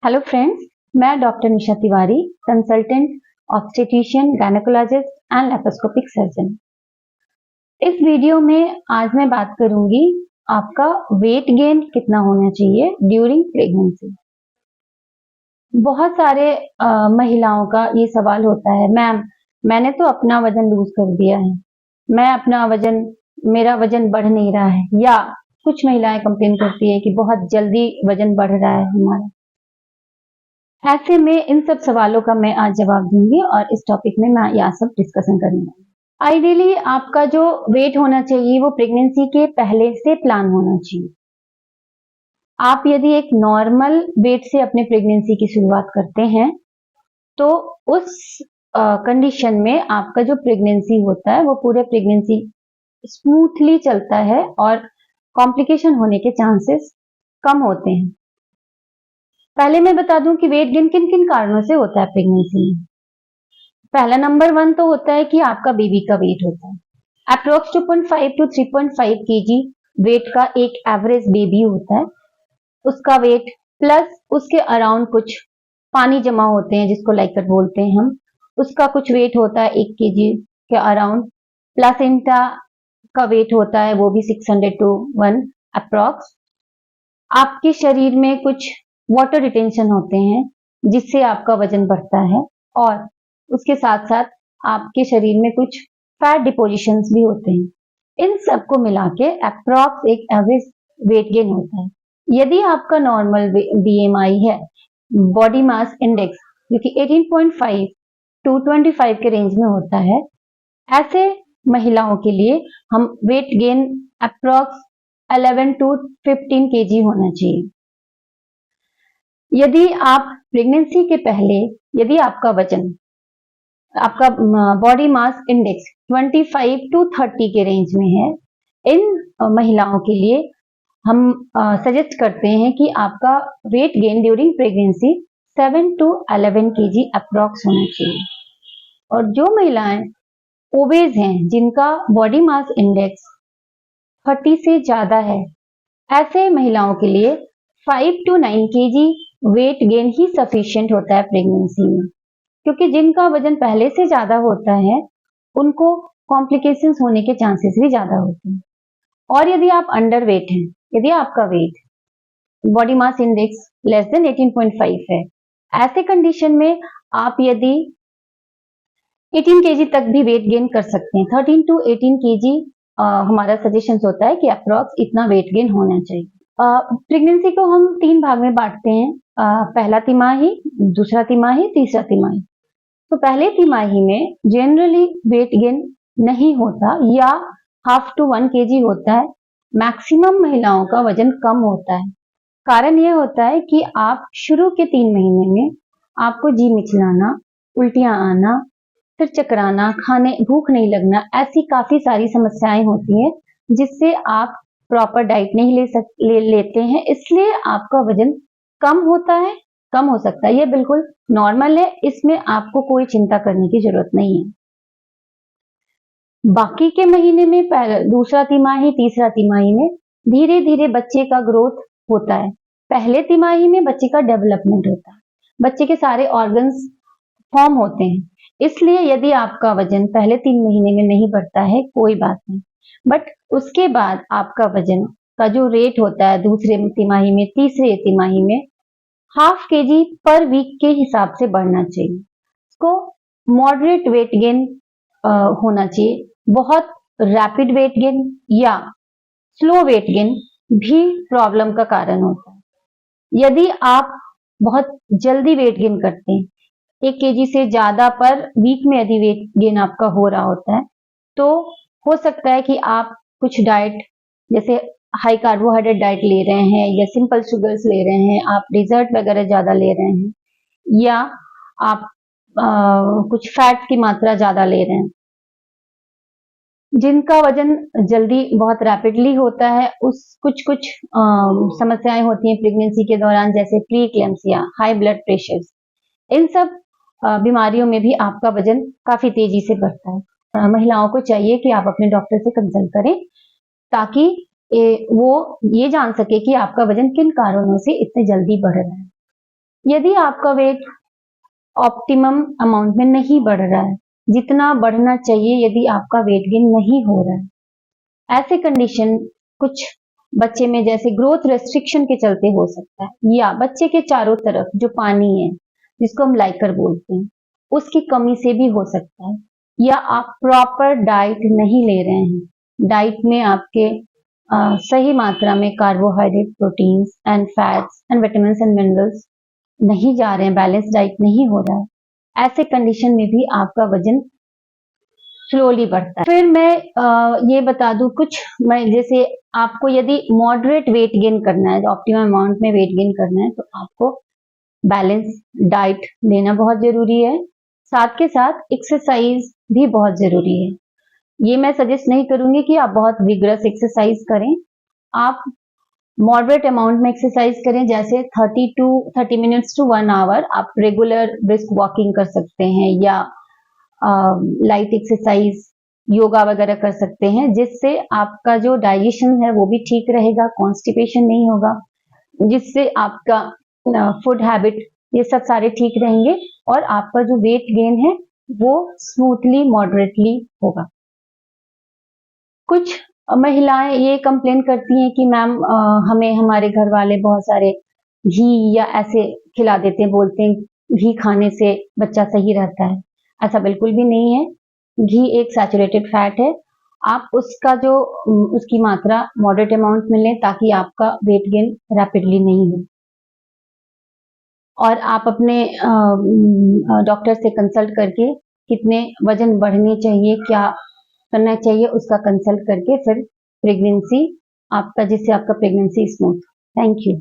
Hello friends, मैं doctor Nisha Tiwari, consultant obstetrician, gynaecologist and laparoscopic surgeon. इस video में आज मैं बात करूंगी आपका वेट गेन कितना होना चाहिए ड्यूरिंग प्रेगनेंसी। बहुत सारे महिलाओं का ये सवाल होता है, मैम मैंने तो अपना वजन लूज कर दिया है, मेरा वजन बढ़ नहीं रहा है, या कुछ महिलाएं कंप्लेन करती है कि बहुत जल्दी वजन बढ़ रहा है हमारा। ऐसे में इन सब सवालों का मैं आज जवाब दूंगी और इस टॉपिक में मैं यह सब डिस्कशन करूंगी। आइडियली आपका जो वेट होना चाहिए वो प्रेगनेंसी के पहले से प्लान होना चाहिए। आप यदि एक नॉर्मल वेट से अपने प्रेगनेंसी की शुरुआत करते हैं तो उस कंडीशन में आपका जो प्रेगनेंसी होता है वो पूरे प्रेगनेंसी स्मूथली चलता है और कॉम्प्लिकेशन होने के चांसेस कम होते हैं। पहले मैं बता दूं कि वेट गेन किन किन कारणों से होता है प्रेगनेंसी में। पहला नंबर 1 तो होता है कि आपका बेबी का वेट होता है। अप्रोक्स 2.5 टू 3.5 केजी वेट का एक एवरेज बेबी होता है। उसका वेट प्लस उसके अराउंड कुछ पानी जमा होते हैं जिसको लाइकर बोलते हैं हम, उसका कुछ वेट होता है 1 केजी के अराउंड। प्लासेंटा का वेट होता है वो भी 600 टू 1 अप्रोक्स। आपके शरीर में कुछ वाटर रिटेंशन होते हैं जिससे आपका वजन बढ़ता है, और उसके साथ साथ आपके शरीर में कुछ फैट डिपोजिशंस भी होते हैं। इन सबको मिला के अप्रॉक्स एक एवरेज वेट गेन होता है। यदि आपका नॉर्मल बीएमआई है, बॉडी मास इंडेक्स, जो कि 18.5 टू 25 के रेंज में होता है, ऐसे महिलाओं के लिए हम weight gain approx 11 to 15 KG होना चाहिए। यदि आप प्रेगनेंसी के पहले, यदि आपका वजन, आपका बॉडी मास इंडेक्स 25 टू 30 के रेंज में है, इन महिलाओं के लिए हम सजेस्ट करते हैं कि आपका weight gain during pregnancy 7 to 11 KG approx होना चाहिए। और जो महिलाएं ओबेज हैं, जिनका बॉडी मास इंडेक्स 30 से ज्यादा है, ऐसे महिलाओं के लिए 5 टू 9 केजी वेट गेन ही सफिशिएंट होता है प्रेगनेंसी में, क्योंकि जिनका वजन पहले से ज्यादा होता है उनको कॉम्प्लिकेशंस होने के चांसेस भी ज्यादा होते हैं। और यदि आप अंडर वेट हैं, यदि आपका weight body mass index less than 18.5 है, ऐसे कंडीशन में आप यदि 18 केजी तक भी वेट गेन कर सकते हैं। 13 टू 18 केजी हमारा सजेशन होता है कि अप्रॉक्स इतना वेट गेन होना चाहिए। प्रेगनेंसी को हम 3 भाग में बांटते हैं, पहला तिमाही, दूसरा तिमाही, तीसरा तिमाही। तो पहले तिमाही में जनरली वेट गेन नहीं होता या हाफ टू 1 केजी होता है। मैक्सिमम महिलाओं का वजन कम होता है। कारण यह होता है कि आप शुरू के 3 महीने में आपको जी मिचलाना, उल्टियां आना, फिर चकराना, खाने भूख नहीं लगना, ऐसी काफी सारी समस्याएं होती हैं जिससे आप प्रॉपर डाइट नहीं लेते हैं, इसलिए आपका वजन कम होता है, कम हो सकता है। ये बिल्कुल नॉर्मल है, इसमें आपको कोई चिंता करने की जरूरत नहीं है। बाकी के महीने में, दूसरा तिमाही, तीसरा तिमाही में धीरे धीरे बच्चे का ग्रोथ होता है। पहले तिमाही में बच्चे का डेवलपमेंट होता है, बच्चे के सारे ऑर्गन्स फॉर्म होते हैं। इसलिए यदि आपका वजन पहले 3 महीने में नहीं बढ़ता है, कोई बात नहीं, बट उसके बाद आपका वजन का जो रेट होता है दूसरे तिमाही में, तीसरे तिमाही में हाफ केजी पर वीक के हिसाब से बढ़ना चाहिए। इसको मॉडरेट वेट गेन होना चाहिए। बहुत रैपिड वेट गेन या स्लो वेट गेन भी प्रॉब्लम का कारण होता है। यदि आप बहुत जल्दी वेट गेन करते हैं, 1 केजी से ज्यादा पर वीक में यदि वेट गेन आपका हो रहा होता है, तो हो सकता है कि आप कुछ डाइट जैसे हाई कार्बोहाइड्रेट डाइट ले रहे हैं या सिंपल शुगर्स ले रहे हैं, आप डिजर्ट वगैरह ज्यादा ले रहे हैं, या आप कुछ फैट की मात्रा ज्यादा ले रहे हैं। जिनका वजन जल्दी बहुत रैपिडली होता है, उस कुछ समस्याएं होती हैं प्रेगनेंसी के दौरान, जैसे preeclampsia, high blood pressure. इन सब बीमारियों में भी आपका वजन काफी तेजी से बढ़ता है। महिलाओं को चाहिए कि आप अपने डॉक्टर से कंसल्ट करें ताकि वो ये जान सके कि आपका वजन किन कारणों से इतने जल्दी बढ़ रहा है। यदि आपका वेट ऑप्टिमम अमाउंट में नहीं बढ़ रहा है, जितना बढ़ना चाहिए, यदि आपका वेट गेन नहीं हो रहा है, ऐसे कंडीशन कुछ बच्चे में जैसे ग्रोथ रेस्ट्रिक्शन के चलते हो सकता है, या बच्चे के चारों तरफ जो पानी है जिसको हम लाइकर बोलते हैं उसकी कमी से भी हो सकता है, या आप प्रॉपर डाइट नहीं ले रहे हैं, डाइट में आपके सही मात्रा में carbohydrate, proteins and fats and vitamin and minerals नहीं जा रहे हैं, बैलेंस डाइट नहीं हो रहा है, ऐसे कंडीशन में भी आपका वजन स्लोली बढ़ता है। फिर मैं ये बता दूं कुछ, मैं जैसे आपको यदि मॉडरेट वेट गेन करना है, ऑप्टिमम अमाउंट में वेट गेन करना है, तो आपको बैलेंस डाइट लेना बहुत जरूरी है, साथ के साथ एक्सरसाइज भी बहुत जरूरी है। ये मैं सजेस्ट नहीं करूंगी कि आप बहुत विग्रस एक्सरसाइज करें, आप मॉडरेट अमाउंट में एक्सरसाइज करें, जैसे 30 मिनट्स टू 1 आवर आप रेगुलर ब्रिस्क वॉकिंग कर सकते हैं, या लाइट एक्सरसाइज योगा वगैरह कर सकते हैं, जिससे आपका जो डाइजेशन है वो भी ठीक रहेगा, कॉन्स्टिपेशन नहीं होगा, जिससे आपका फूड हैबिट ये सब सारे ठीक रहेंगे और आपका जो वेट गेन है वो स्मूथली मॉडरेटली होगा। कुछ महिलाएं ये कंप्लेन करती हैं कि मैम हमें हमारे घर वाले बहुत सारे घी या ऐसे खिला देते हैं, बोलते हैं घी खाने से बच्चा सही रहता है। ऐसा बिल्कुल भी नहीं है। घी एक सैचुरेटेड फैट है, आप उसका जो उसकी मात्रा मॉडरेट अमाउंट में लें ताकि आपका वेट गेन रैपिडली नहीं हो। और आप अपने डॉक्टर से कंसल्ट करके कितने वजन बढ़ने चाहिए, क्या करना चाहिए, उसका कंसल्ट करके फिर प्रेगनेंसी आपका, जिससे आपका प्रेगनेंसी स्मूथ। Thank you.